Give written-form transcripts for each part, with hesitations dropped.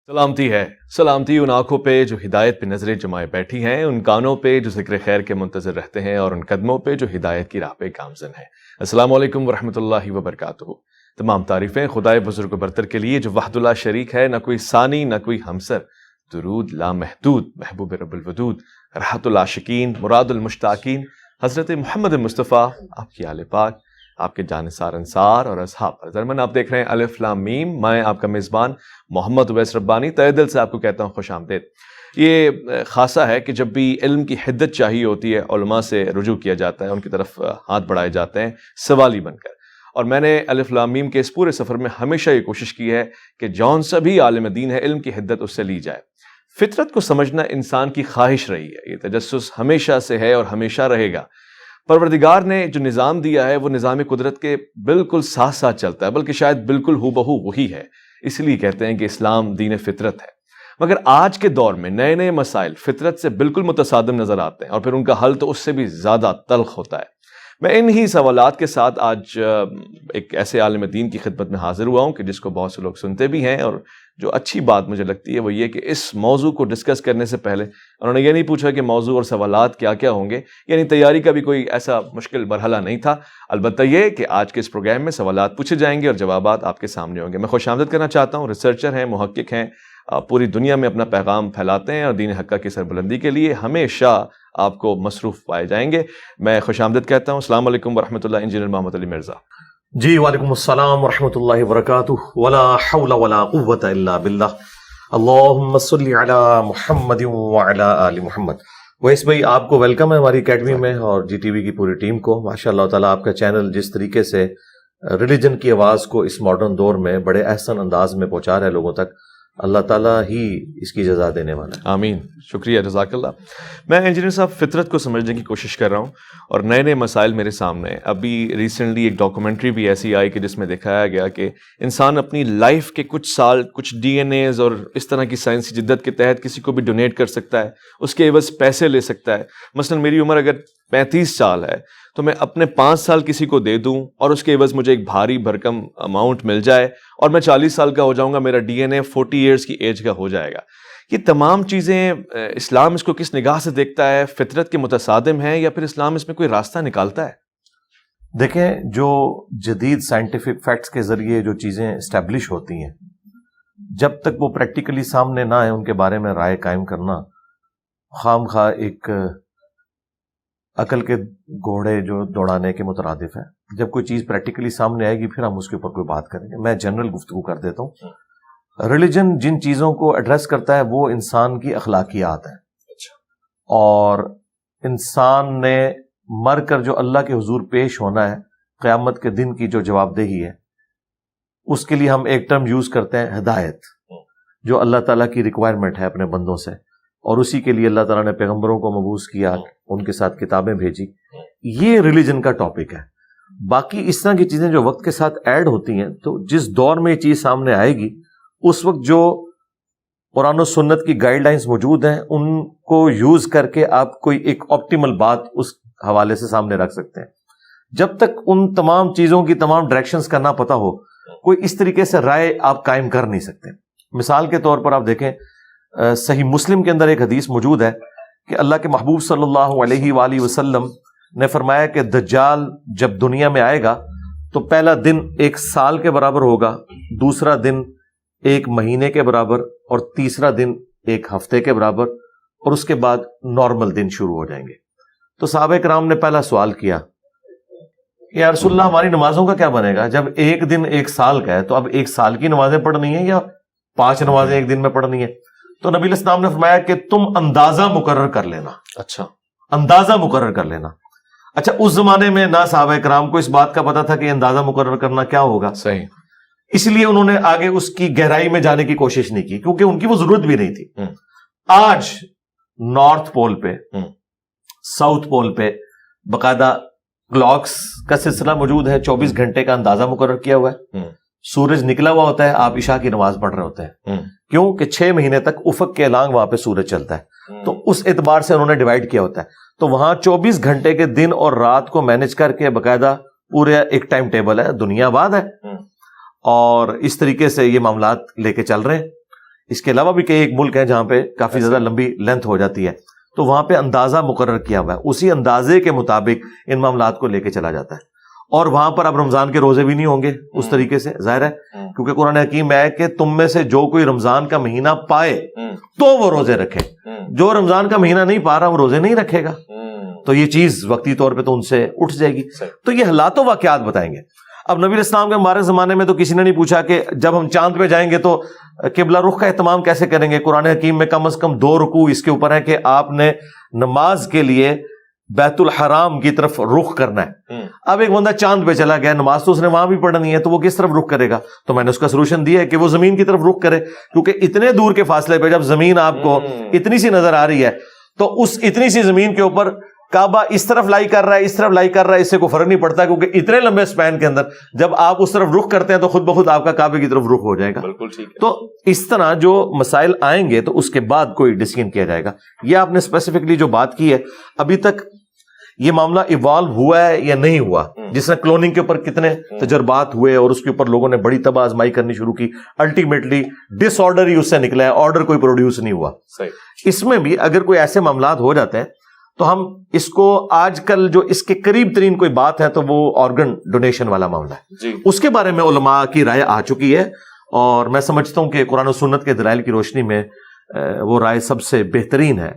سلامتی ہے، سلامتی ان آنکھوں پہ جو ہدایت پہ نظریں جمائے بیٹھی ہیں، ان کانوں پہ جو ذکر خیر کے منتظر رہتے ہیں، اور ان قدموں پہ جو ہدایت کی راہ پہ گامزن ہیں۔ السلام علیکم ورحمۃ اللہ وبرکاتہ۔ تمام تعریفیں خدائے بزرگ و برتر کے لیے جو وحدہ لا شریک ہے، نہ کوئی ثانی نہ کوئی ہمسر، درود لامحدود محبوب رب الودود، راحت العاشقین مراد المشتاقین، حضرت محمد مصطفیٰ، آپ کی آل پاک، آپ کے جانثار انصار اور اصحاب۔ ضرمن آپ دیکھ رہے ہیں الف لام میم، میں آپ کا میزبان محمد اویس ربانی تہہ دل سے آپ کو کہتا ہوں خوش آمدید۔ یہ خاصہ ہے کہ جب بھی علم کی حدت چاہیے ہوتی ہے، علماء سے رجوع کیا جاتا ہے، ان کی طرف ہاتھ بڑھائے جاتے ہیں سوالی بن کر، اور میں نے الف لام میم کے اس پورے سفر میں ہمیشہ یہ کوشش کی ہے کہ جون سا بھی عالم دین ہے، علم کی حدت اس سے لی جائے۔ فطرت کو سمجھنا انسان کی خواہش رہی ہے، یہ تجسس ہمیشہ سے ہے اور ہمیشہ رہے گا۔ پروردگار نے جو نظام دیا ہے وہ نظام قدرت کے بالکل ساتھ ساتھ چلتا ہے، بلکہ شاید بالکل ہو بہو وہی ہے، اس لیے کہتے ہیں کہ اسلام دین فطرت ہے۔ مگر آج کے دور میں نئے نئے مسائل فطرت سے بالکل متصادم نظر آتے ہیں، اور پھر ان کا حل تو اس سے بھی زیادہ تلخ ہوتا ہے۔ میں انہی سوالات کے ساتھ آج ایک ایسے عالم دین کی خدمت میں حاضر ہوا ہوں کہ جس کو بہت سے لوگ سنتے بھی ہیں، اور جو اچھی بات مجھے لگتی ہے وہ یہ کہ اس موضوع کو ڈسکس کرنے سے پہلے انہوں نے یہ نہیں پوچھا کہ موضوع اور سوالات کیا کیا ہوں گے، یعنی تیاری کا بھی کوئی ایسا مشکل مرحلہ نہیں تھا۔ البتہ یہ کہ آج کے اس پروگرام میں سوالات پوچھے جائیں گے اور جوابات آپ کے سامنے ہوں گے۔ میں خوش آمدید کرنا چاہتا ہوں، ریسرچر ہیں، محقق ہیں، پوری دنیا میں اپنا پیغام پھیلاتے ہیں، اور دین حقہ کی سربلندی کے لیے ہمیشہ آپ کو مصروف پائے جائیں گے۔ میں خوش آمدید کہتا ہوں۔ السلام علیکم ورحمۃ اللہ، انجینئر محمد علی مرزا۔ جی وعلیکم السلام ورحمۃ اللہ وبرکاتہ۔ ولا حول ولا قوة الا باللہ۔ اللہم صلی علی محمد وعلی آل محمد۔ ویس بھائی، آپ کو ویلکم ہے ہماری اکیڈمی میں، اور جی ٹی وی کی پوری ٹیم کو۔ ماشاء اللہ تعالیٰ آپ کا چینل جس طریقے سے ریلیجن کی آواز کو اس ماڈرن دور میں بڑے احسن انداز میں پہنچا رہا ہے لوگوں تک، اللہ تعالیٰ ہی اس کی جزا دینے والا ہے۔ آمین، شکریہ، جزاک اللہ۔ میں انجینئر صاحب فطرت کو سمجھنے کی کوشش کر رہا ہوں، اور نئے نئے مسائل میرے سامنے ہیں۔ ابھی ریسنٹلی ایک ڈاکومنٹری بھی ایسی آئی کہ جس میں دکھایا گیا کہ انسان اپنی لائف کے کچھ سال کچھ ڈی این ایز اور اس طرح کی سائنسی جدت کے تحت کسی کو بھی ڈونیٹ کر سکتا ہے، اس کے عوض پیسے لے سکتا ہے۔ مثلا میری عمر اگر 35 سال ہے تو میں اپنے 5 سال کسی کو دے دوں اور اس کے عوض مجھے ایک بھاری بھرکم اماؤنٹ مل جائے، اور میں 40 سال کا ہو جاؤں گا، میرا ڈی این اے 40 ایئرس کی ایج کا ہو جائے گا۔ یہ تمام چیزیں اسلام اس کو کس نگاہ سے دیکھتا ہے؟ فطرت کے متصادم ہیں یا پھر اسلام اس میں کوئی راستہ نکالتا ہے؟ دیکھیں، جو جدید سائنٹیفک فیکٹس کے ذریعے جو چیزیں اسٹیبلش ہوتی ہیں، جب تک وہ پریکٹیکلی سامنے نہ آئے ان کے بارے میں رائے قائم کرنا خام خواہ ایک عقل کے گھوڑے جو دوڑانے کے مترادف ہے۔ جب کوئی چیز پریکٹیکلی سامنے آئے گی پھر ہم اس کے اوپر کوئی بات کریں گے۔ میں جنرل گفتگو کر دیتا ہوں۔ ریلیجن جن چیزوں کو ایڈریس کرتا ہے وہ انسان کی اخلاقیات ہیں، اور انسان نے مر کر جو اللہ کے حضور پیش ہونا ہے قیامت کے دن کی جو جواب دہی ہے، اس کے لیے ہم ایک ٹرم یوز کرتے ہیں ہدایت، جو اللہ تعالیٰ کی ریکوائرمنٹ ہے اپنے بندوں سے، اور اسی کے لیے اللہ تعالیٰ نے پیغمبروں کو مبعوث کیا، ان کے ساتھ کتابیں بھیجی۔ یہ ریلیجن کا ٹاپک ہے۔ باقی اس طرح کی چیزیں جو وقت کے ساتھ ایڈ ہوتی ہیں، تو جس دور میں یہ چیز سامنے آئے گی اس وقت جو قرآن و سنت کی گائیڈ لائنز موجود ہیں ان کو یوز کر کے آپ کوئی ایک آپٹیمل بات اس حوالے سے سامنے رکھ سکتے ہیں۔ جب تک ان تمام چیزوں کی تمام ڈائریکشنز کا نہ پتہ ہو، کوئی اس طریقے سے رائے آپ قائم کر نہیں سکتے۔ مثال کے طور پر آپ دیکھیں، صحیح مسلم کے اندر ایک حدیث موجود ہے کہ اللہ کے محبوب صلی اللہ علیہ وآلہ وسلم نے فرمایا کہ دجال جب دنیا میں آئے گا تو پہلا دن 1 سال کے برابر ہوگا، دوسرا دن 1 مہینے کے برابر، اور تیسرا دن 1 ہفتے کے برابر، اور اس کے بعد نارمل دن شروع ہو جائیں گے۔ تو صحابہ کرام نے پہلا سوال کیا، یا رسول اللہ ہماری نمازوں کا کیا بنے گا؟ جب ایک دن 1 سال کا ہے تو اب 1 سال کی نمازیں پڑھنی ہیں یا 5 نمازیں ایک دن میں پڑھنی ہیں؟ تو نبی علیہ السلام نے فرمایا کہ تم اندازہ مقرر کر لینا۔ اچھا، اندازہ مقرر کر لینا۔ اچھا، اس زمانے میں نہ صحابہ کرام کو اس بات کا پتا تھا کہ اندازہ مقرر کرنا کیا ہوگا، صحیح، اس لیے انہوں نے آگے اس کی گہرائی میں جانے کی کوشش نہیں کی، کیونکہ ان کی وہ ضرورت بھی نہیں تھی۔ آج نارتھ پول پہ، ساؤتھ پول پہ باقاعدہ کلاکس کا سلسلہ موجود ہے، 24 گھنٹے کا اندازہ مقرر کیا ہوا ہے۔ سورج نکلا ہوا ہوتا ہے، آپ عشاء کی نماز پڑھ رہے ہوتے ہیں، کیوں کہ 6 مہینے تک افق کے الانگ وہاں پہ سورج چلتا ہے، تو اس اعتبار سے انہوں نے ڈیوائیڈ کیا ہوتا ہے۔ تو وہاں 24 گھنٹے کے دن اور رات کو مینج کر کے باقاعدہ پورے ایک ٹائم ٹیبل ہے، دنیا آباد ہے، اور اس طریقے سے یہ معاملات لے کے چل رہے ہیں۔ اس کے علاوہ بھی کئی ایک ملک ہیں جہاں پہ کافی زیادہ لمبی لینتھ ہو جاتی ہے، تو وہاں پہ اندازہ مقرر کیا ہوا ہے، اسی اندازے کے مطابق ان معاملات کو لے کے چلا جاتا ہے. اور وہاں پر اب رمضان کے روزے بھی نہیں ہوں گے اس طریقے سے، ظاہر ہے، کیونکہ قرآن حکیم ہے کہ تم میں سے جو کوئی رمضان کا مہینہ پائے تو وہ روزے رکھے، جو رمضان کا مہینہ نہیں پا رہا وہ روزے نہیں رکھے گا. تو یہ چیز وقتی طور پہ تو ان سے اٹھ جائے گی. تو یہ حالات و واقعات بتائیں گے. اب نبی علیہ السلام کے مبارک زمانے میں تو کسی نے نہیں پوچھا کہ جب ہم چاند پہ جائیں گے تو قبلہ رخ کا اہتمام کیسے کریں گے. قرآن حکیم میں کم از کم 2 رکوع اس کے اوپر ہے کہ آپ نے نماز کے لیے بیت الحرام کی طرف رخ کرنا ہے. اب ایک بندہ چاند پہ چلا گیا، نماز تو اس نے وہاں بھی پڑھنی ہے، تو وہ کس طرف رخ کرے گا؟ تو میں نے اس کا سولوشن دیا ہے کہ وہ زمین کی طرف رخ کرے، کیونکہ اتنے دور کے فاصلے پہ جب زمین آپ کو اتنی سی نظر آ رہی ہے تو اس اتنی سی زمین کے اوپر کعبہ اس طرف لائی کر رہا ہے، اس طرف لائی کر رہا ہے، اس سے کوئی فرق نہیں پڑتا، کیونکہ اتنے لمبے سپین کے اندر جب آپ اس طرف رخ کرتے ہیں تو خود بخود آپ کا کعبے کی طرف رخ ہو جائے گا. بالکل ٹھیک ہے. تو اس طرح جو مسائل آئیں گے تو اس کے بعد کوئی ڈسیزن کیا جائے گا. یہ آپ نے اسپیسیفکلی جو بات کی ہے، ابھی تک یہ معاملہ ایوالو ہوا ہے یا نہیں ہوا، جس نے کلوننگ کے اوپر کتنے تجربات ہوئے اور اس کے اوپر لوگوں نے بڑی تباہ آزمائی کرنی شروع کی، الٹیمیٹلی ڈس آرڈر ہی اس سے نکلا ہے، آرڈر کوئی پروڈیوس نہیں ہوا. اس میں بھی اگر کوئی ایسے معاملات ہو جاتے ہیں تو ہم اس کو آج کل جو اس کے قریب ترین کوئی بات ہے تو وہ آرگن ڈونیشن والا معاملہ ہے. اس کے بارے میں علماء کی رائے آ چکی ہے، اور میں سمجھتا ہوں کہ قرآن و سنت کے دلائل کی روشنی میں وہ رائے سب سے بہترین ہے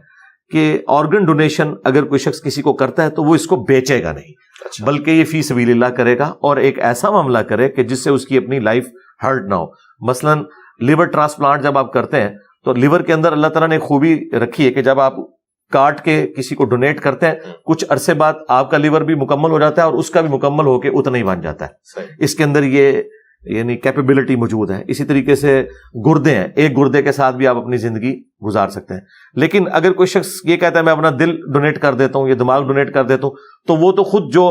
کہ آرگن ڈونیشن اگر کوئی شخص کسی کو کرتا ہے تو وہ اس کو بیچے گا نہیں، بلکہ یہ فی سبیل اللہ کرے گا، اور ایک ایسا معاملہ کرے کہ جس سے اس کی اپنی لائف ہرٹ نہ ہو. مثلا لیور ٹرانسپلانٹ جب آپ کرتے ہیں تو لیور کے اندر اللہ تعالیٰ نے خوبی رکھی ہے کہ جب آپ کاٹ کے کسی کو ڈونیٹ کرتے ہیں کچھ عرصے بعد آپ کا لیور بھی مکمل ہو جاتا ہے اور اس کا بھی مکمل ہو کے اتنا ہی بن جاتا ہے. اس کے اندر یہ یعنی کیپیبلٹی موجود ہے. اسی طریقے سے گردے ہیں، ایک گردے کے ساتھ بھی آپ اپنی زندگی گزار سکتے ہیں. لیکن اگر کوئی شخص یہ کہتا ہے میں اپنا دل ڈونیٹ کر دیتا ہوں یا دماغ ڈونیٹ کر دیتا ہوں، تو وہ تو خود جو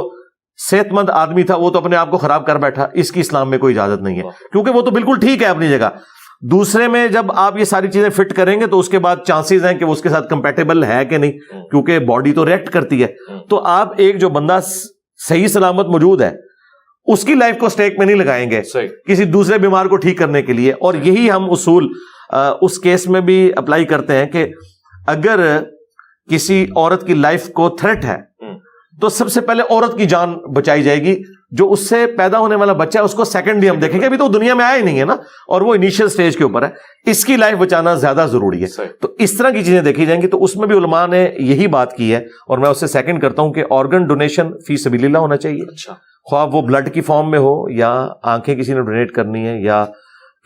صحت مند آدمی تھا وہ تو اپنے آپ کو خراب کر بیٹھا. اس کی اسلام میں کوئی اجازت نہیں ہے، کیونکہ وہ تو بالکل ٹھیک ہے اپنی جگہ. دوسرے میں جب آپ یہ ساری چیزیں فٹ کریں گے تو اس کے بعد چانسز ہیں کہ وہ اس کے ساتھ کمپیٹیبل ہے کہ نہیں، کیونکہ باڈی تو ریئیکٹ کرتی ہے. تو آپ ایک جو بندہ صحیح سلامت موجود ہے اس کی لائف کو سٹیک میں نہیں لگائیں گے کسی دوسرے بیمار کو ٹھیک کرنے کے لیے. اور یہی ہم اصول اس کیس میں بھی اپلائی کرتے ہیں کہ اگر کسی عورت کی لائف کو تھریٹ ہے تو سب سے پہلے عورت کی جان بچائی جائے گی. جو اس سے پیدا ہونے والا بچہ ہے اس کو سیکنڈلی ہم دیکھیں گے، ابھی تو دنیا میں آیا ہی نہیں ہے نا، اور وہ انیشیل سٹیج کے اوپر ہے، اس کی لائف بچانا زیادہ ضروری ہے. تو اس طرح کی چیزیں دیکھی جائیں گی. تو اس میں بھی علماء نے یہی بات کی ہے، اور میں اس سے سیکنڈ کرتا ہوں کہ آرگن ڈونیشن فی سبیل اللہ ہونا چاہیے. خواہ وہ بلڈ کی فارم میں ہو یا آنکھیں کسی نے ڈونیٹ کرنی ہے یا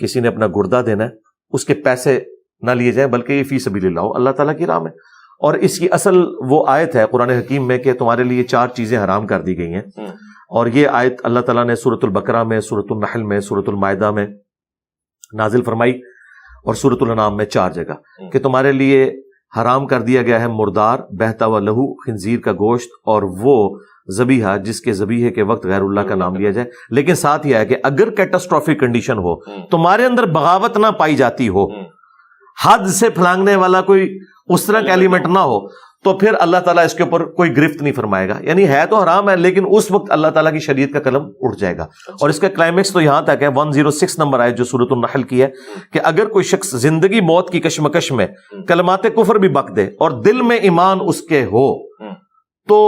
کسی نے اپنا گردہ دینا ہے، اس کے پیسے نہ لیے جائیں بلکہ یہ فی سبیل اللہ ہو، اللہ تعالیٰ کی راہ میں. اور اس کی اصل وہ آیت ہے قرآن حکیم میں کہ تمہارے لیے 4 چیزیں حرام کر دی گئی ہیں. اور یہ آیت اللہ تعالیٰ نے سورۃ البقرہ میں، سورۃ النحل میں، سورۃ المائدہ میں نازل فرمائی، اور سورۃ الانعام میں 4 جگہ کہ تمہارے لیے حرام کر دیا گیا ہے مردار، بہتا ہوا لہو، خنزیر کا گوشت، اور وہ ذبیحہ جس کے ذبیحے کے وقت غیر اللہ کا نام لیا جائے. لیکن ساتھ ہی ہے کہ اگر کیٹاسٹرافک کنڈیشن ہو، تمہارے اندر بغاوت نہ پائی جاتی ہو، حد سے پھلانگنے والا کوئی اس طرح کا ایلیمنٹ نہ ہو، تو پھر اللہ تعالیٰ اس کے اوپر کوئی گرفت نہیں فرمائے گا. یعنی ہے تو حرام ہے لیکن اس وقت اللہ تعالیٰ کی شریعت کا قلم اٹھ جائے گا. اور اس کا کلائمیکس تو یہاں تک ہے 106 نمبر آیت جو سورۃ النحل کی ہے کہ اگر کوئی شخص زندگی موت کی کشمکش میں کلمات کفر بھی بک دے اور دل میں ایمان اس کے ہو تو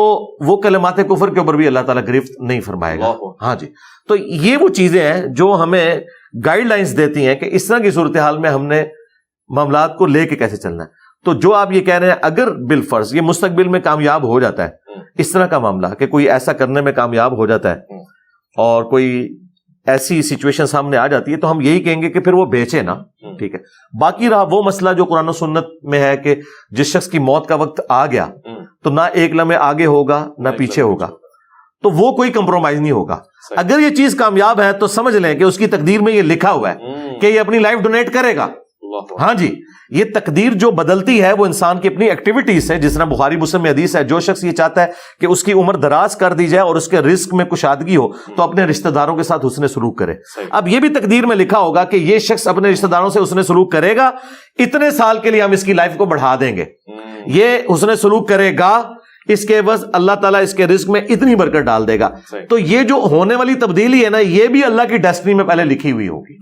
وہ کلمات کفر کے اوپر بھی اللہ تعالیٰ گرفت نہیں فرمائے گا. ہاں جی. تو یہ وہ چیزیں ہیں جو ہمیں گائیڈ لائنز دیتی ہیں کہ اس طرح کی صورتحال میں ہم نے معاملات کو لے کے کیسے چلنا ہے. تو جو آپ یہ کہہ رہے ہیں اگر بالفرض یہ مستقبل میں کامیاب ہو جاتا ہے اس طرح کا معاملہ کہ کوئی ایسا کرنے میں کامیاب ہو جاتا ہے اور کوئی ایسی سچویشن سامنے آ جاتی ہے تو ہم یہی کہیں گے کہ پھر وہ بیچے نا. ٹھیک ہے. باقی رہا وہ مسئلہ جو قرآن و سنت میں ہے کہ جس شخص کی موت کا وقت آ گیا تو نہ ایک لمحے آگے ہوگا نہ پیچھے ہوگا، تو وہ کوئی کمپرومائز نہیں ہوگا. اگر یہ چیز کامیاب ہے تو سمجھ لیں کہ اس کی تقدیر میں یہ لکھا ہوا ہے کہ یہ اپنی لائف ڈونیٹ کرے گا. ہاں جی. یہ تقدیر جو بدلتی ہے وہ انسان کی اپنی ایکٹیویٹیز سے، جس طرح بخاری مسلم میں حدیث ہے جو شخص یہ چاہتا ہے کہ اس کی عمر دراز کر دی جائے اور اس کے رزق میں کشادگی ہو تو اپنے رشتہ داروں کے ساتھ حسن سلوک کرے. اب یہ بھی تقدیر میں لکھا ہوگا کہ یہ شخص اپنے رشتہ داروں سے حسن سلوک کرے گا، اتنے سال کے لیے ہم اس کی لائف کو بڑھا دیں گے. یہ حسن سلوک کرے گا اس کے بس اللہ تعالیٰ اس کے رزق میں اتنی برکت ڈال دے گا. تو یہ جو ہونے والی تبدیلی ہے نا، یہ بھی اللہ کی ڈیسٹنی میں پہلے لکھی ہوئی ہوگی.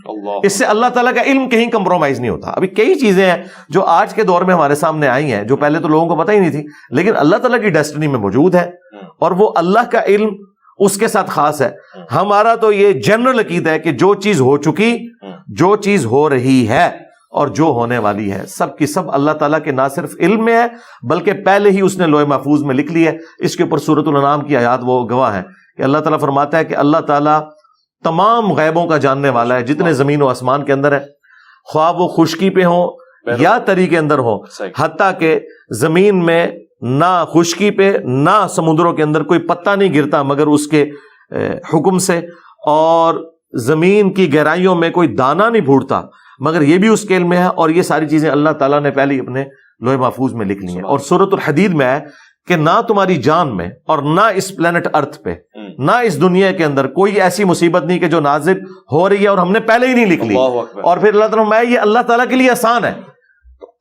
اس سے اللہ تعالیٰ کا علم کہیں کمپرومائز نہیں ہوتا. ابھی کئی چیزیں ہیں جو آج کے دور میں ہمارے سامنے آئی ہیں جو پہلے تو لوگوں کو پتہ ہی نہیں تھی، لیکن اللہ تعالیٰ کی ڈیسٹنی میں موجود ہے، اور وہ اللہ کا علم اس کے ساتھ خاص ہے. ہمارا تو یہ جنرل عقیدہ ہے کہ جو چیز ہو چکی، جو چیز ہو رہی ہے اور جو ہونے والی ہے، سب کی سب اللہ تعالیٰ کے نہ صرف علم میں ہے بلکہ پہلے ہی اس نے لوح محفوظ میں لکھ لی ہے. اس کے اوپر سورۃ الانعام کی آیات وہ گواہ ہیں کہ اللہ تعالیٰ فرماتا ہے کہ اللہ تعالیٰ تمام غیبوں کا جاننے والا ہے جتنے زمین و آسمان کے اندر ہے، خواہ وہ خشکی پہ ہوں یا تری کے اندر ہوں. حتیٰ کہ زمین میں نہ خشکی پہ نہ سمندروں کے اندر کوئی پتا نہیں گرتا مگر اس کے حکم سے، اور زمین کی گہرائیوں میں کوئی دانہ نہیں پھوٹتا مگر یہ بھی اس کے علم میں ہے. اور یہ ساری چیزیں اللہ تعالیٰ نے پہلے اپنے لوح محفوظ میں لکھ لی ہیں. اور سورۃ الحدید میں ہے کہ نہ تمہاری جان میں اور نہ اس پلانٹ ارتھ پہ نہ اس دنیا کے اندر کوئی ایسی مصیبت نہیں کہ جو نازل ہو رہی ہے اور ہم نے پہلے ہی نہیں لکھ لی. اور پھر اللہ تعالیٰ میں یہ اللہ تعالیٰ کے لیے آسان ہے.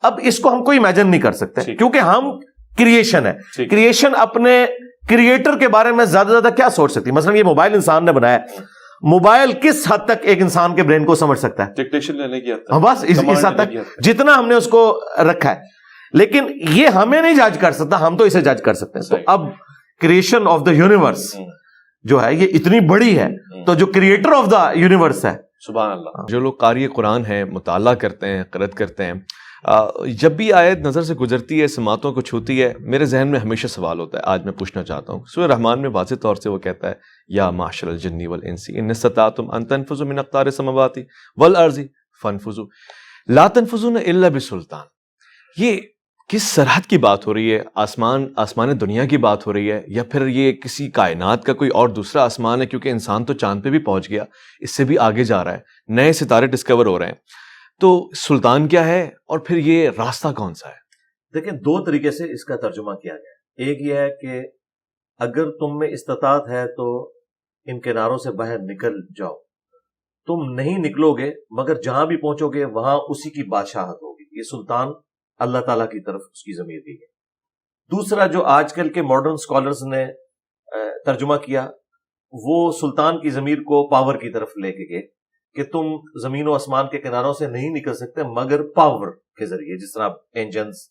اب اس کو ہم کوئی امیجن نہیں کر سکتے کیونکہ ہم کریشن ہے. کریشن اپنے کریٹر کے بارے میں زیادہ زیادہ کیا سوچ سکتی؟ مثلا یہ موبائل انسان نے بنایا، موبائل کس حد تک ایک انسان کے برین کو سمجھ سکتا ہے؟ ڈکٹیشن لینے کی بس اس حد تک جتنا ہم نے اس کو رکھا ہے. لیکن یہ ہمیں نہیں جج کر سکتا، ہم تو اسے جج کر سکتے ہیں. تو اب کریشن آف دا یونیورس جو ہے یہ اتنی بڑی ہے، تو جو کریٹر آف دا یونیورس ہے، سبحان اللہ. جو لوگ قاری قرآن ہیں، مطالعہ کرتے ہیں، قرأت کرتے ہیں، جب بھی آیت نظر سے گزرتی ہے، سماعتوں کو چھوتی ہے، میرے ذہن میں ہمیشہ سوال ہوتا ہے. آج میں پوچھنا چاہتا ہوں. سورہ رحمان میں واضح طور سے وہ کہتا ہے یا معشر الجن والانس ان استطعتم ان تنفذوا من اقطار السماوات والارض فانفذوا لا تنفذون الا بسلطان. یہ کس سرحد کی بات ہو رہی ہے؟ آسمان دنیا کی بات ہو رہی ہے، یا پھر یہ کسی کائنات کا کوئی اور دوسرا آسمان ہے؟ کیونکہ انسان تو چاند پہ بھی پہنچ گیا، اس سے بھی آگے جا رہا ہے، نئے ستارے ڈسکور ہو رہے ہیں. تو سلطان کیا ہے اور پھر یہ راستہ کون سا ہے؟ دیکھیں، دو طریقے سے اس کا ترجمہ کیا گیا. ایک یہ ہے کہ اگر تم میں استطاعت ہے تو ان کناروں سے باہر نکل جاؤ. تم نہیں نکلو گے مگر جہاں بھی پہنچو گے وہاں اسی کی بادشاہت ہوگی. یہ سلطان اللہ تعالیٰ کی طرف اس کی ضمیر دی ہے. دوسرا جو آج کل کے ماڈرن اسکالرز نے ترجمہ کیا، وہ سلطان کی ضمیر کو پاور کی طرف لے کے گئے کہ تم زمین و آسمان کے کناروں سے نہیں نکل سکتے مگر پاور کے ذریعے. جس طرح انجنز،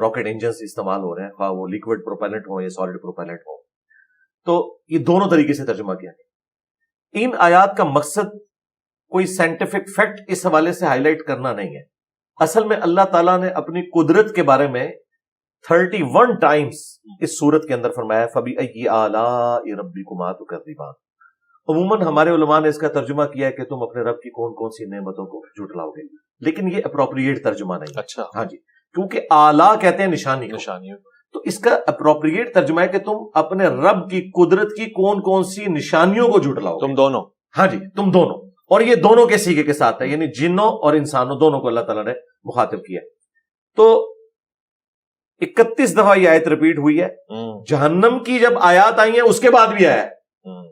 راکٹ انجنز استعمال ہو رہے ہیں، خواہ وہ لیکوڈ پروپیلنٹ ہو یا سالڈ پروپیلنٹ ہو. تو یہ دونوں طریقے سے ترجمہ کیا گیا. ان آیات کا مقصد کوئی سائنٹیفک فیکٹ اس حوالے سے ہائی لائٹ کرنا نہیں ہے. اصل میں اللہ تعالیٰ نے اپنی قدرت کے بارے میں 31 ٹائمز اس سورت کے اندر فرمایا فَبِأَيِّ آلَاءِ رَبِّكُمَا تُكَذِّبَانِ. عموماً ہمارے علماء نے اس کا ترجمہ کیا ہے کہ تم اپنے رب کی کون کون سی نعمتوں کو جھٹلاؤ گے، لیکن یہ اپروپریٹ ترجمہ نہیں. اچھا، ہاں جی، کیونکہ آلہ کہتے ہیں نشانیوں، تو اس کا اپروپریٹ ترجمہ ہے کہ تم اپنے رب کی قدرت کی کون کون سی نشانیوں کو جھٹلاؤ. تم دونوں. ہاں جی، تم دونوں. اور یہ دونوں کے سیغے کے ساتھ ہے، یعنی جنوں اور انسانوں دونوں کو اللہ تعالیٰ نے مخاطب کیا. تو 31 دفعہ یہ آیت ریپیٹ ہوئی ہے. جہنم کی جب آیات آئی ہیں اس کے بعد بھی آیا ہے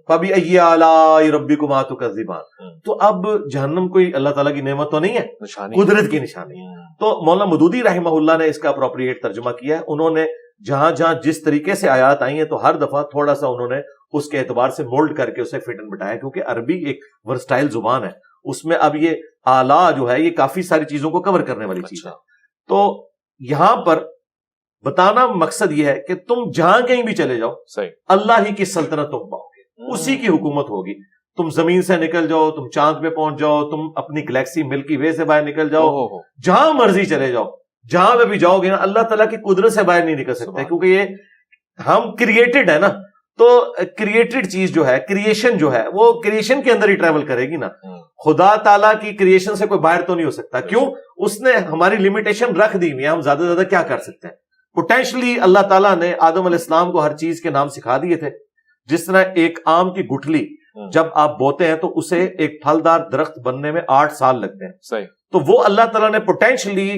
فَبِأَيِّ آلَاءِ رَبِّكُمَا تُكَذِّبَانِ. تو اب جہنم کوئی اللہ تعالیٰ کی نعمت تو نہیں ہے، قدرت کی نشانی. تو مولانا مودودی رحمہ اللہ نے اس کا اپروپریٹ ترجمہ کیا ہے. انہوں نے جہاں جہاں جس طریقے سے آیات آئی ہیں تو ہر دفعہ تھوڑا سا انہوں نے اس کے اعتبار سے مولڈ کر کے اسے فٹ اینڈ بٹایا، کیونکہ عربی ایک ورسٹائل زبان ہے. اس میں اب یہ آلہ جو ہے یہ کافی ساری چیزوں کو کور کرنے والی چیز ہے. تو یہاں پر بتانا مقصد یہ ہے کہ تم جہاں کہیں بھی چلے جاؤ، اللہ ہی کی سلطنت تم پاؤ گے، اسی کی حکومت ہوگی. تم زمین سے نکل جاؤ، تم چاند پہ پہنچ جاؤ، تم اپنی گلیکسی ملکی وے سے باہر نکل جاؤ، جہاں مرضی چلے جاؤ، جہاں پہ بھی جاؤ گے نا اللہ تعالیٰ کی قدرت سے باہر نہیں نکل سکتے، کیونکہ یہ ہم کریٹڈ ہے نا. تو کریٹڈ چیز جو ہے، کریشن جو ہے، وہ کریشن کے اندر ہی ٹریول کرے گی نا. خدا تعالیٰ کی کریشن سے کوئی باہر تو نہیں ہو سکتا. کیوں؟ اس نے ہماری لمیٹیشن رکھ دی ہوئی ہے، ہم زیادہ سے زیادہ کیا کر سکتے ہیں. پوٹینشلی اللہ تعالیٰ نے آدم علیہ السلام کو ہر چیز کے نام سکھا دیے تھے. جس طرح ایک آم کی گٹھلی جب آپ بوتے ہیں تو اسے ایک پھلدار درخت بننے میں 8 سال لگتے ہیں. صحیح. تو وہ اللہ تعالیٰ نے پوٹینشلی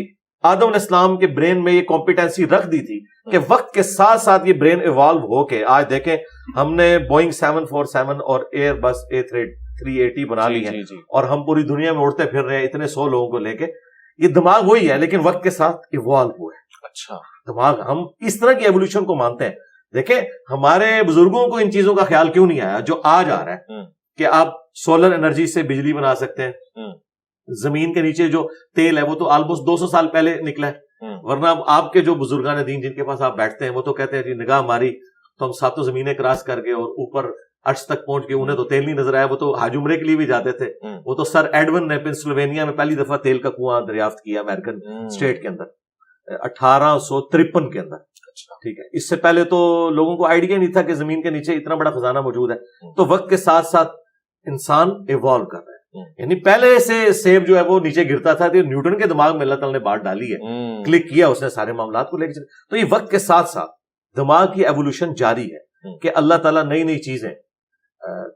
آدم علیہ السلام کے برین میں یہ کمپیٹنسی رکھ دی تھی کہ وقت کے ساتھ ساتھ یہ برین ایوالو ہو کے آج دیکھیں ہم نے بوئنگ 747 اور ایئر بس A380 بنا لی ہے، اور ہم پوری دنیا میں اڑتے پھر رہے ہیں اتنے 100 لوگوں کو لے کے. یہ دماغ وہی ہے لیکن وقت کے ساتھ ایوالو ہوا ہے. اچھا. دماغ ہم اس طرح کی ایولیوشن کو مانتے ہیں. دیکھیں ہمارے بزرگوں کو ان چیزوں کا خیال کیوں نہیں آیا جو آج آ رہا ہے کہ آپ سولر انرجی سے بجلی بنا سکتے ہیں. زمین کے نیچے جو تیل ہے وہ تو آلموسٹ 200 سال پہلے نکلا ہے. ورنہ آپ کے جو بزرگان دین جن کے پاس آپ بیٹھتے ہیں وہ تو کہتے ہیں جی نگاہ ماری تو ہم 7 زمینیں کراس کر گئے اور اوپر عرش تک پہنچ گئے, انہیں تو تیل نہیں نظر آیا, وہ تو حج عمرے کے لیے بھی جاتے تھے. وہ تو سر ایڈون نے پنسلوینیا میں پہلی دفعہ تیل کا کنواں دریافت کیا امریکن اسٹیٹ کے اندر 1853 کے اندر. ٹھیک ہے, اس سے پہلے تو لوگوں کو آئیڈیا نہیں تھا کہ زمین کے نیچے اتنا بڑا خزانہ موجود ہے. تو وقت کے ساتھ ساتھ انسان ایوالو کر رہا ہے. یعنی پہلے سے سیب جو ہے وہ نیچے گرتا تھا, تو نیوٹن کے دماغ میں اللہ تعالیٰ نے بات ڈالی ہے, کلک کیا اس نے سارے معاملات کو لے کے چلے. تو یہ وقت کے ساتھ ساتھ دماغ کی ایوولوشن جاری ہے کہ اللہ تعالیٰ نئی نئی چیزیں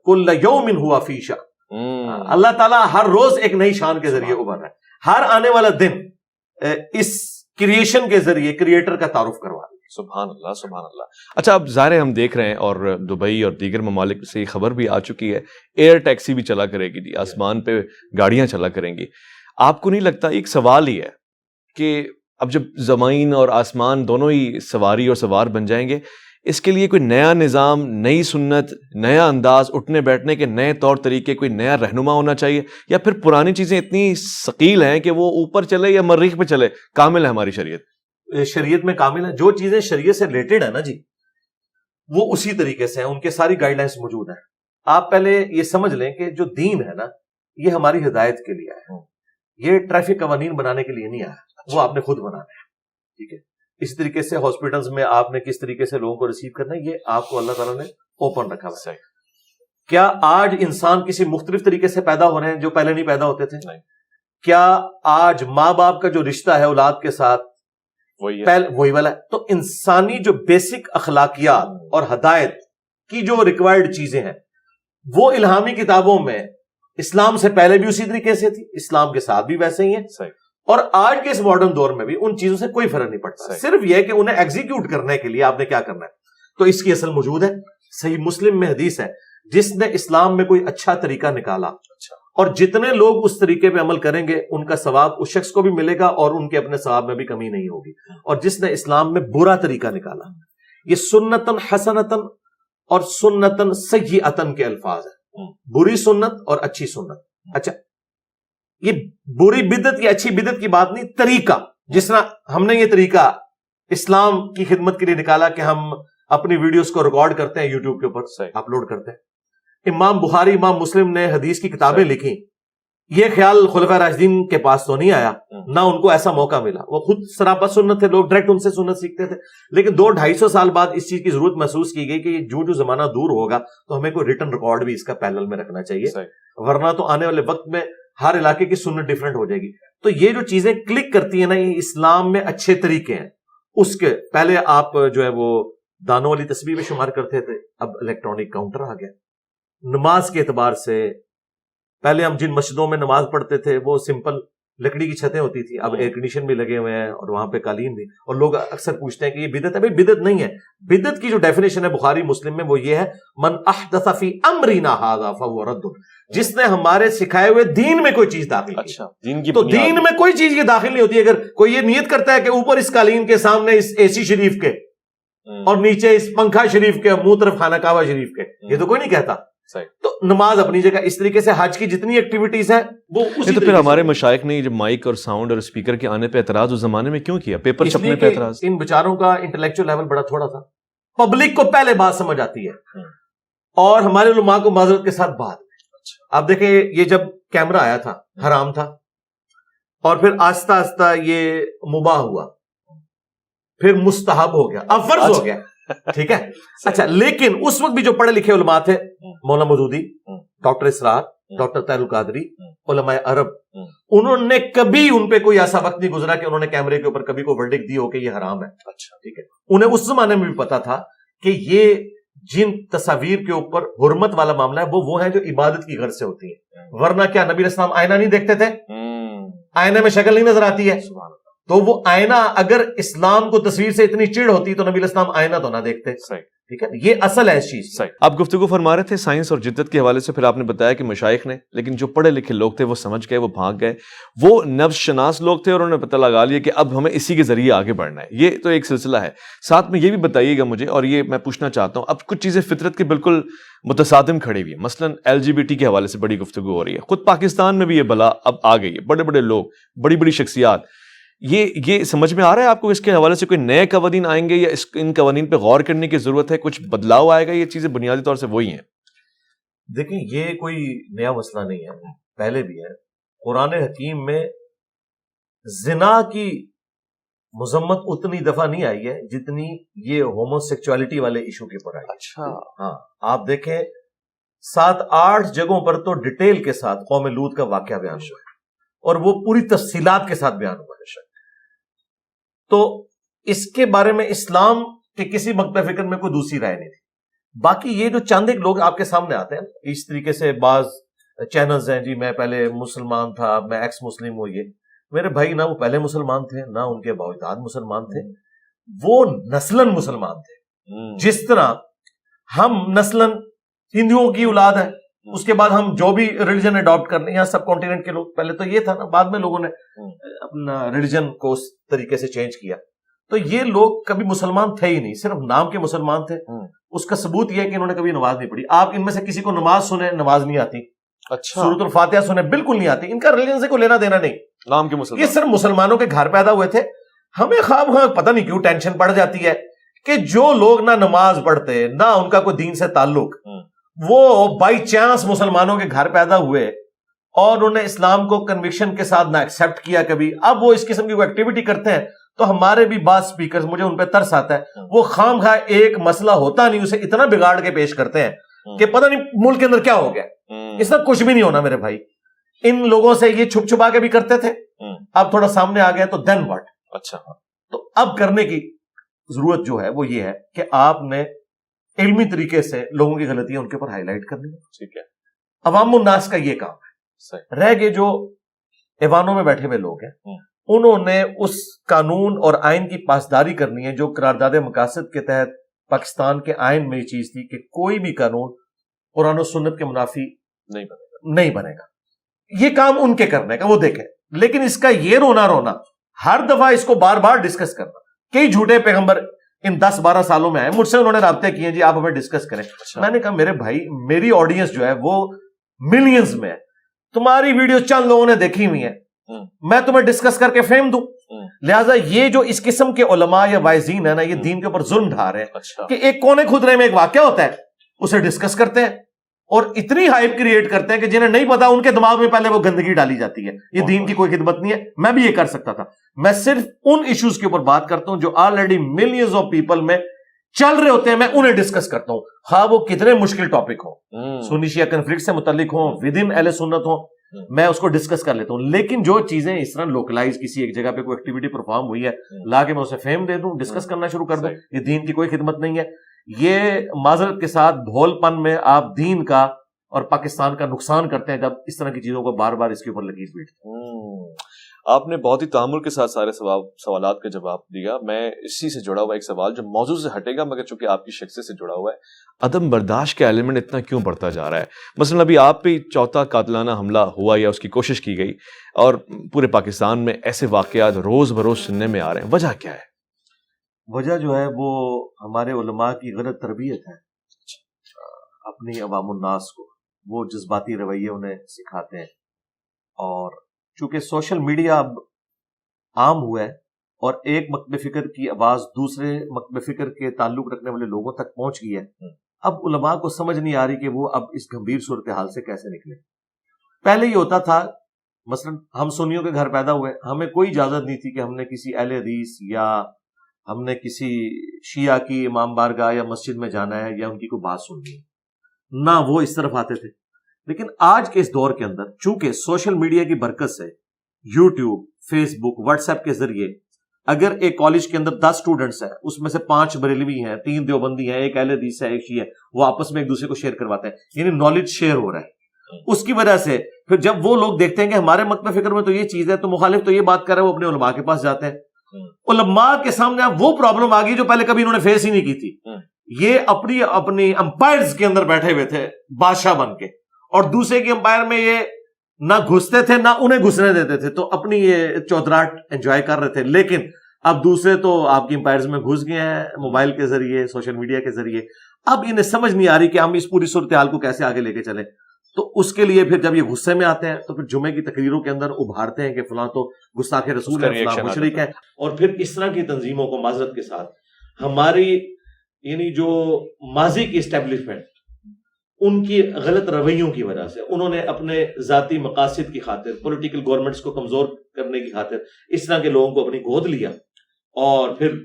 کل یوم ہوا فی شأن, اللہ تعالیٰ ہر روز ایک نئی شان کے ذریعے ابھر رہا ہے. ہر آنے والا دن اس کریشن کے ذریعے کریٹر کا تعارف کروا رہا ہے. سبحان اللہ سبحان اللہ. اچھا اب ظاہر ہم دیکھ رہے ہیں اور دبئی اور دیگر ممالک سے یہ خبر بھی آ چکی ہے, ایئر ٹیکسی بھی چلا کرے گی جی, آسمان پہ گاڑیاں چلا کریں گی. آپ کو نہیں لگتا ایک سوال ہی ہے کہ اب جب زمین اور آسمان دونوں ہی سواری اور سوار بن جائیں گے, اس کے لیے کوئی نیا نظام, نئی سنت, نیا انداز, اٹھنے بیٹھنے کے نئے طور طریقے, کوئی نیا رہنما ہونا چاہیے, یا پھر پرانی چیزیں اتنی ثقیل ہیں کہ وہ اوپر چلے یا مریخ پہ چلے, کامل ہے ہماری شریعت؟ شریعت میں کامل ہے. جو چیزیں شریعت سے ریلیٹڈ ہیں نا جی وہ اسی طریقے سے ہیں, ان کے ساری گائیڈ لائنس موجود ہیں. آپ پہلے یہ سمجھ لیں کہ جو دین ہے نا یہ ہماری ہدایت کے لیے ہے, یہ ٹریفک قوانین بنانے کے لیے نہیں آیا, وہ آپ نے خود بنانا ہے. ٹھیک ہے, اسی طریقے سے ہاسپٹلز میں آپ نے کس طریقے سے لوگوں کو ریسیو کرنا ہے یہ آپ کو اللہ تعالیٰ نے اوپن رکھا ہوا ہے. کیا آج انسان کسی مختلف طریقے سے پیدا ہو رہے ہیں جو پہلے نہیں پیدا ہوتے تھے؟ کیا آج ماں باپ کا جو رشتہ ہے اولاد کے ساتھ وہی والا ہے؟ تو انسانی جو بیسک اخلاقیات اور ہدایت کی جو ریکوائرڈ چیزیں ہیں وہ الہامی کتابوں میں اسلام سے پہلے بھی اسی طریقے سے تھی, اسلام کے ساتھ بھی ویسے ہی ہیں, اور آج کے اس ماڈرن دور میں بھی ان چیزوں سے کوئی فرق نہیں پڑتا. صرف یہ کہ انہیں ایگزیکیوٹ کرنے کے لیے آپ نے کیا کرنا ہے. تو اس کی اصل موجود ہے. صحیح مسلم میں حدیث ہے, جس نے اسلام میں کوئی اچھا طریقہ نکالا اور جتنے لوگ اس طریقے پہ عمل کریں گے ان کا ثواب اس شخص کو بھی ملے گا اور ان کے اپنے ثواب میں بھی کمی نہیں ہوگی. اور جس نے اسلام میں برا طریقہ نکالا, یہ سنتن حسنتن اور سنتن سیئتن کے الفاظ ہیں, بری سنت اور اچھی سنت. اچھا یہ بری بدعت یا اچھی بدعت کی بات نہیں, طریقہ. جس طرح ہم نے یہ طریقہ اسلام کی خدمت کے لیے نکالا کہ ہم اپنی ویڈیوز کو ریکارڈ کرتے ہیں, یوٹیوب کے اوپر اپلوڈ کرتے ہیں. امام بخاری امام مسلم نے حدیث کی کتابیں لکھی, یہ خیال خلفائے راشدین کے پاس تو نہیں آیا, نہ ان کو ایسا موقع ملا. وہ خود سراپا سنت تھے, لوگ ڈائریکٹ ان سے سنت سیکھتے تھے. لیکن 200-250 سال بعد اس چیز کی ضرورت محسوس کی گئی کہ جو زمانہ دور ہوگا تو ہمیں کوئی ریٹن ریکارڈ بھی اس کا پیرلل میں رکھنا چاہیے, ورنہ تو آنے والے وقت میں ہر علاقے کی سنت ڈیفرنٹ ہو جائے گی. تو یہ جو چیزیں کلک کرتی ہیں نا, یہ اسلام میں اچھے طریقے ہیں. اس کے پہلے آپ جو ہے وہ دانوں والی تسبیح میں شمار کرتے تھے, اب الیکٹرانک کاؤنٹر آ گیا. نماز کے اعتبار سے پہلے ہم جن مسجدوں میں نماز پڑھتے تھے وہ سمپل لکڑی کی چھتیں ہوتی تھی, اب ایئر کنڈیشن بھی لگے ہوئے ہیں اور وہاں پہ قالین بھی. اور لوگ اکثر پوچھتے ہیں کہ یہ بدعت ہے. بھائی بدعت نہیں ہے. بدعت کی جو ڈیفینیشن ہے بخاری مسلم میں وہ یہ ہے, من احدث فی امرنا ھذا فہو رد, جس نے ہمارے سکھائے ہوئے دین میں کوئی چیز داخل کی. تو دین میں کوئی چیز یہ داخل نہیں ہوتی. اگر کوئی یہ نیت کرتا ہے کہ اوپر اس قالین کے سامنے اس اے سی شریف کے اور نیچے اس پنکھا شریف کے منہ طرف خانہ کعبہ شریف کے, یہ تو کوئی نہیں کہتا. تو نماز اپنی جگہ. اس طریقے سے حج کی جتنی ایکٹیویٹیز ہیں وہ اسی. تو پھر ہمارے مشائخ نے جب مائک اور ساؤنڈ اور اسپیکر کے آنے پہ اعتراض اس زمانے میں کیوں کیا؟ پیپر چھپنے پہ اعتراض. ان بیچاروں کا انٹلیکچوئل لیول بڑا تھوڑا تھا. پبلک کو پہلے بات سمجھ آتی ہے اور ہمارے علماء کو معذرت کے ساتھ بعد میں. آپ دیکھیں یہ جب کیمرہ آیا تھا حرام تھا, اور پھر آہستہ آہستہ یہ مباح ہوا, پھر مستحب ہو گیا, اب فرض ہو گیا. ٹھیک ہے. اچھا لیکن اس وقت بھی جو پڑھے لکھے علماء تھے, مولانا مودودی, ڈاکٹر اسرار, ڈاکٹر طاہر القادری, علماء عرب, انہوں نے کبھی ان پہ کوئی ایسا وقت نہیں گزرا کہ انہوں نے کیمرے کے اوپر کبھی کوئی ورڈکٹ دی ہو کہ یہ حرام ہے. اچھا ٹھیک ہے. انہیں اس زمانے میں بھی پتا تھا کہ یہ جن تصاویر کے اوپر حرمت والا معاملہ ہے وہ ہیں جو عبادت کی غرض سے ہوتی ہیں. ورنہ کیا نبی اسلام آئینہ نہیں دیکھتے تھے؟ آئینے میں شکل نہیں نظر آتی ہے. تو وہ آئینہ اگر اسلام کو تصویر سے اتنی چڑ ہوتی تو نبی اسلام آئینہ تو نہ دیکھتے. ٹھیک ہے، یہ اصل ہے اس چیز. صحیح. آپ گفتگو فرما رہے تھے سائنس اور جدت کے حوالے سے، پھر آپ نے بتایا کہ مشائخ نے، لیکن جو پڑھے لکھے لوگ تھے وہ سمجھ گئے، وہ بھاگ گئے، وہ نفس شناس لوگ تھے اور انہوں نے پتہ لگا لیا کہ اب ہمیں اسی کے ذریعے آگے بڑھنا ہے. یہ تو ایک سلسلہ ہے. ساتھ میں یہ بھی بتائیے گا مجھے، اور یہ میں پوچھنا چاہتا ہوں، اب کچھ چیزیں فطرت کے بالکل متصادم کھڑی ہوئی ہیں. مثلا LGBT کے حوالے سے بڑی گفتگو ہو رہی ہے. خود پاکستان میں بھی یہ بلا اب آ گئی ہے. بڑے بڑے لوگ، بڑی بڑی شخصیات. یہ سمجھ میں آ رہا ہے آپ کو اس کے حوالے سے کوئی نئے قوانین آئیں گے یا ان قوانین پہ غور کرنے کی ضرورت ہے؟ کچھ بدلاؤ آئے گا؟ یہ چیزیں بنیادی طور سے وہی ہیں. دیکھیں یہ کوئی نیا مسئلہ نہیں ہے، پہلے بھی ہے. قرآن حکیم میں زنا کی مذمت اتنی دفعہ نہیں آئی ہے جتنی یہ ہومو سیکچوالٹی والے ایشو کے اوپر آئی. اچھا. ہاں آپ دیکھیں 7-8 جگہوں پر تو ڈیٹیل کے ساتھ قوم لوط کا واقعہ بیان ہوا ہے، اور وہ پوری تفصیلات کے ساتھ بیان ہوا ہے. تو اس کے بارے میں اسلام کے کسی مکتب فکر میں کوئی دوسری رائے نہیں تھی. باقی یہ جو چند ایک لوگ آپ کے سامنے آتے ہیں اس طریقے سے، بعض چینلز ہیں جی میں پہلے مسلمان تھا، میں ایکس مسلم ہوں. یہ میرے بھائی نہ وہ پہلے مسلمان تھے نہ ان کے باوجود مسلمان تھے، وہ نسلاً مسلمان تھے. جس طرح ہم نسلاً ہندوؤں کی اولاد ہے، اس کے بعد ہم جو بھی ریلیجن اڈاپٹ کرنے ہیں، سب کانٹیننٹ کے لوگ، پہلے تو یہ تھا نا، بعد میں لوگوں نے اپنا ریلیجن کو اس طریقے سے چینج کیا. تو یہ لوگ کبھی مسلمان تھے ہی نہیں، صرف نام کے مسلمان تھے. اس کا ثبوت یہ ہے کہ انہوں نے کبھی نماز نہیں پڑھی. آپ ان میں سے کسی کو نماز سنیں، نماز نہیں آتی. اچھا. سورۃ الفاتحہ سنیں، بالکل نہیں آتی. ان کا ریلیجن سے کوئی لینا دینا نہیں، نام کے مسلمان. یہ صرف مسلمانوں کے گھر پیدا ہوئے تھے. ہمیں خواب پتہ نہیں کیوں ٹینشن پڑ جاتی ہے کہ جو لوگ نہ نماز پڑھتے نہ ان کا کوئی دین سے تعلق، وہ بائی چانس مسلمانوں کے گھر پیدا ہوئے اور انہوں نے اسلام کو کنوکشن کے ساتھ نہ ایکسیپٹ کیا کبھی، اب وہ اس قسم کی ایکٹیویٹی کرتے ہیں. تو ہمارے بھی بعض سپیکرز، مجھے ان پہ ترس آتا ہے، وہ خام خواہ ایک مسئلہ ہوتا نہیں اسے اتنا بگاڑ کے پیش کرتے ہیں کہ پتہ نہیں ملک کے اندر کیا ہو گیا. اس طرح کچھ بھی نہیں ہونا میرے بھائی. ان لوگوں سے یہ چھپ چھپا کے بھی کرتے تھے، اب تھوڑا سامنے آ گیا تو دین واٹ. اچھا. تو اب کرنے کی ضرورت جو ہے وہ یہ ہے کہ آپ نے علمی طریقے سے لوگوں کی غلطیاں ان کے اوپر ہائی لائٹ کرنی ہے. ٹھیک ہے. عوام الناس کا یہ کام ہے. رہ گئے جو ایوانوں میں بیٹھے ہوئے لوگ ہیں، انہوں نے اس قانون اور آئین کی پاسداری کرنی ہے جو قرارداد مقاصد کے تحت پاکستان کے آئین میں یہ چیز تھی کہ کوئی بھی قانون قرآن و سنت کے منافی نہیں بنے گا. یہ کام ان کے کرنے کا، وہ دیکھیں. لیکن اس کا یہ رونا ہر دفعہ اس کو بار بار ڈسکس کرنا. کئی جھوٹے پیغمبر ان 10-12 سالوں میں آئے، مجھ سے انہوں نے رابطے کیے جی آپ ہمیں ڈسکس کریں. میں نے کہا میرے بھائی میری آڈینس جو ہے وہ ملینز میں ہے، تمہاری ویڈیو چند لوگوں نے دیکھی ہوئی ہیں، میں تمہیں ڈسکس کر کے فیم دوں. لہٰذا یہ جو اس قسم کے علماء یا وائزین ہیں نا، یہ دین کے اوپر ظلم ڈھا رہے ہیں کہ ایک کونے خدرے میں ایک واقعہ ہوتا ہے، اسے ڈسکس کرتے ہیں اور اتنی ہائپ کریٹ کرتے ہیں کہ جنہیں نہیں پتا ان کے دماغ میں پہلے وہ گندگی ڈالی جاتی ہے. یہ دین کی کوئی خدمت نہیں ہے. میں بھی یہ کر سکتا تھا. میں صرف ان ایشوز کے اوپر بات کرتا ہوں جو آلریڈی ملینز آف پیپل میں چل رہے ہوتے ہیں، میں انہیں ڈسکس کرتا ہوں، خواہ وہ کتنے مشکل ٹاپک ہوں، سنی شیعہ کنفلکٹ سے متعلق ہوں، ود ان اہل سنت ہوں، میں اس کو ڈسکس کر لیتا ہوں. لیکن جو چیزیں اس طرح لوکلائز کسی ایک جگہ پہ کوئی ایکٹیویٹی پرفارم ہوئی ہے، لا کے میں اسے فیم دے دوں، ڈسکس کرنا شروع کر دوں، یہ دین کی کوئی خدمت نہیں ہے. یہ معذرت کے ساتھ بھول پن میں آپ دین کا اور پاکستان کا نقصان کرتے ہیں جب اس طرح کی چیزوں کو بار بار اس کے اوپر لکیر بیٹھتے ہیں. آپ نے بہت ہی تحمل کے ساتھ سارے سوالات کا جواب دیا. میں اسی سے جڑا ہوا ایک سوال جو موضوع سے ہٹے گا مگر چونکہ آپ کی شخصیت سے جڑا ہوا ہے، عدم برداشت کا ایلیمنٹ اتنا کیوں بڑھتا جا رہا ہے؟ مثلا ابھی آپ پہ چوتھا قاتلانہ حملہ ہوا یا اس کی کوشش کی گئی، اور پورے پاکستان میں ایسے واقعات روز بروز سننے میں آ رہے ہیں. وجہ کیا ہے؟ وجہ جو ہے وہ ہمارے علماء کی غلط تربیت ہے اپنی عوام الناس کو. وہ جذباتی رویے انہیں سکھاتے ہیں، اور چونکہ سوشل میڈیا اب عام ہوا ہے اور ایک مکتب فکر کی آواز دوسرے مکتب فکر کے تعلق رکھنے والے لوگوں تک پہنچ گئی ہے، اب علماء کو سمجھ نہیں آ رہی کہ وہ اب اس گمبھیر صورتحال سے کیسے نکلے. پہلے یہ ہوتا تھا، مثلا ہم سنیوں کے گھر پیدا ہوئے، ہمیں کوئی اجازت نہیں تھی کہ ہم نے کسی اہل حدیث یا ہم نے کسی شیعہ کی امام بارگاہ یا مسجد میں جانا ہے یا ان کی کوئی بات سننی ہے، نہ وہ اس طرف آتے تھے. لیکن آج کے اس دور کے اندر چونکہ سوشل میڈیا کی برکت سے یوٹیوب، فیس بک، واٹس ایپ کے ذریعے اگر ایک کالج کے اندر 10 اسٹوڈنٹس ہیں، اس میں سے 5 بریلوی ہیں، 3 دیوبندی ہیں، ایک اہل حدیث ہے، ایک شیعہ ہے، وہ آپس میں ایک دوسرے کو شیئر کرواتے ہیں، یعنی نالج شیئر ہو رہا ہے. اس کی وجہ سے پھر جب وہ لوگ دیکھتے ہیں کہ ہمارے مکتب فکر میں تو یہ چیز ہے، تو مخالف تو یہ بات کر رہے ہیں، وہ اپنے علماء کے پاس جاتے ہیں. علماء کے سامنے اب وہ پرابلم آ گئی جو پہلے کبھی انہوں نے فیس ہی نہیں کی تھی. یہ اپنی اپنی امپائرز کے اندر بیٹھے ہوئے تھے بادشاہ بن کے, اور دوسرے کی امپائر میں یہ نہ گھستے تھے نہ انہیں گھسنے دیتے تھے, تو اپنی یہ چودراہٹ انجوائے کر رہے تھے. لیکن اب دوسرے تو آپ کی امپائرز میں گھس گئے ہیں موبائل کے ذریعے, سوشل میڈیا کے ذریعے. اب انہیں سمجھ نہیں آ رہی کہ ہم اس پوری صورتحال کو کیسے آگے لے کے چلیں. تو اس کے لیے پھر جب یہ غصے میں آتے ہیں تو پھر جمعے کی تقریروں کے اندر ابھارتے ہیں کہ فلاں تو گستاخ رسول ہے, فلاں مشرک ہے. اور پھر اس طرح کی تنظیموں کو معذرت کے ساتھ ہماری یعنی جو ماضی کی اسٹیبلشمنٹ, ان کی غلط رویوں کی وجہ سے انہوں نے اپنے ذاتی مقاصد کی خاطر, پولیٹیکل گورنمنٹس کو کمزور کرنے کی خاطر اس طرح کے لوگوں کو اپنی گود لیا, اور پھر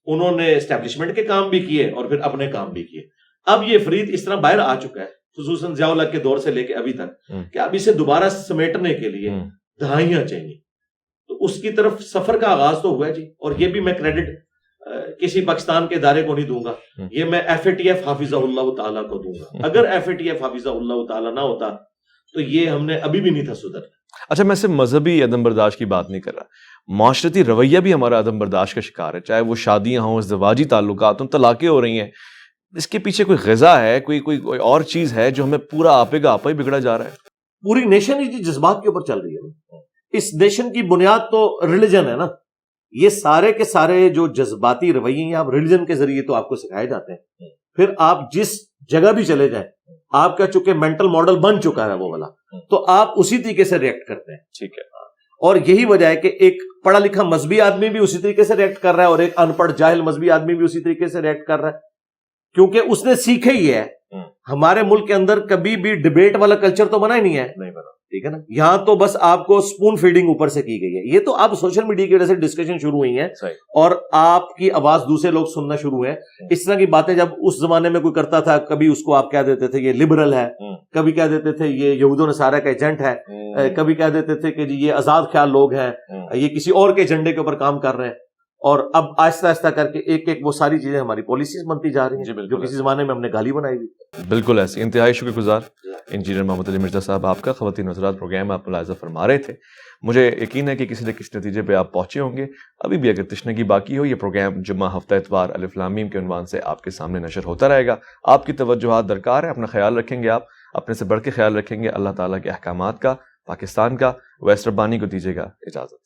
انہوں نے اسٹیبلشمنٹ کے کام بھی کیے اور پھر اپنے کام بھی کیے. اب یہ فرید اس طرح باہر آ چکا ہے, خصوصاً ضیاء الحق کے دور سے لے کے ابھی تک, کہ اب اسے دوبارہ سمیٹنے کے لیے دہائیاں چاہیے. تو اس کی طرف سفر کا آغاز تو ہوا ہے جی, اور یہ بھی میں کریڈٹ کسی پاکستان کے ادارے کو نہیں دوں گا, یہ میں FATF حافظہ اللہ تعالیٰ کو دوں گا. اگر FATF حافظہ اللہ تعالیٰ نہ ہوتا تو یہ ہم نے ابھی بھی نہیں تھا سدھرنا. اچھا, میں صرف مذہبی عدم برداشت کی بات نہیں کر رہا, معاشرتی رویہ بھی ہمارا عدم برداشت کا شکار ہے, چاہے وہ شادیاں ہوں, ازدواجی تعلقات ہوں, طلاقیں ہو رہی ہیں. اس کے پیچھے کوئی غذا ہے, کوئی اور چیز ہے جو ہمیں پورا آپے کا آپا ہی بگڑا جا رہا ہے. پوری نیشن ہی جذبات کے اوپر چل رہی ہے. اس نیشن کی بنیاد تو ریلیجن ہے نا. یہ سارے کے سارے جو جذباتی رویے ہیں آپ ریلیجن کے ذریعے تو آپ کو سکھائے جاتے ہیں. پھر آپ جس جگہ بھی چلے جائیں, آپ کا چونکہ مینٹل ماڈل بن چکا ہے وہ والا, تو آپ اسی طریقے سے ریئیکٹ کرتے ہیں. ٹھیک ہے. اور یہی وجہ ہے کہ ایک پڑھا لکھا مذہبی آدمی بھی اسی طریقے سے ریئیکٹ کر رہا ہے, اور ایک ان پڑھ جاہل مذہبی آدمی بھی اسی طریقے سے ریئیکٹ کر رہا ہے, کیونکہ اس نے سیکھا ہی ہے. ہمارے ملک کے اندر کبھی بھی ڈیبیٹ والا کلچر تو بنا ہی نہیں ہے, ٹھیک ہے نا. یہاں تو بس آپ کو سپون فیڈنگ اوپر سے کی گئی ہے. یہ تو آپ سوشل میڈیا کی وجہ سے ڈسکشن شروع ہوئی ہیں, اور آپ کی آواز دوسرے لوگ سننا شروع ہوئے. اس طرح کی باتیں جب اس زمانے میں کوئی کرتا تھا, کبھی اس کو آپ کہہ دیتے تھے یہ لبرل ہے, کبھی کہہ دیتے تھے یہ یہود و نصارہ کا ایجنٹ ہے, کبھی کہہ دیتے تھے کہ یہ آزاد خیال لوگ ہیں, یہ کسی اور کے ایجنڈے کے اوپر کام کر رہے ہیں. اور اب آہستہ آہستہ کر کے ایک ایک وہ ساری چیزیں ہماری پالیسیز بنتی جا رہی ہیں جو کسی زمانے میں ہم نے گالی بنائی ہوئی. بالکل ایسی. انتہائی شکر گزار انجینئر محمد علی مرزا صاحب آپ کا. خواتین حضرات, پروگرام آپ ملاحظہ فرما رہے تھے, مجھے یقین ہے کہ کسی نہ کسی نتیجے پہ آپ پہنچے ہوں گے. ابھی بھی اگر تشنگی باقی ہو, یہ پروگرام جمعہ ہفتہ اتوار الف لام میم کے عنوان سے آپ کے سامنے نشر ہوتا رہے گا. آپ کی توجہات درکار ہے. اپنا خیال رکھیں گے, آپ اپنے سے بڑھ کے خیال رکھیں گے اللہ تعالیٰ کے احکامات کا, پاکستان کا. ویس ربانی کو دیجیے گا اجازت.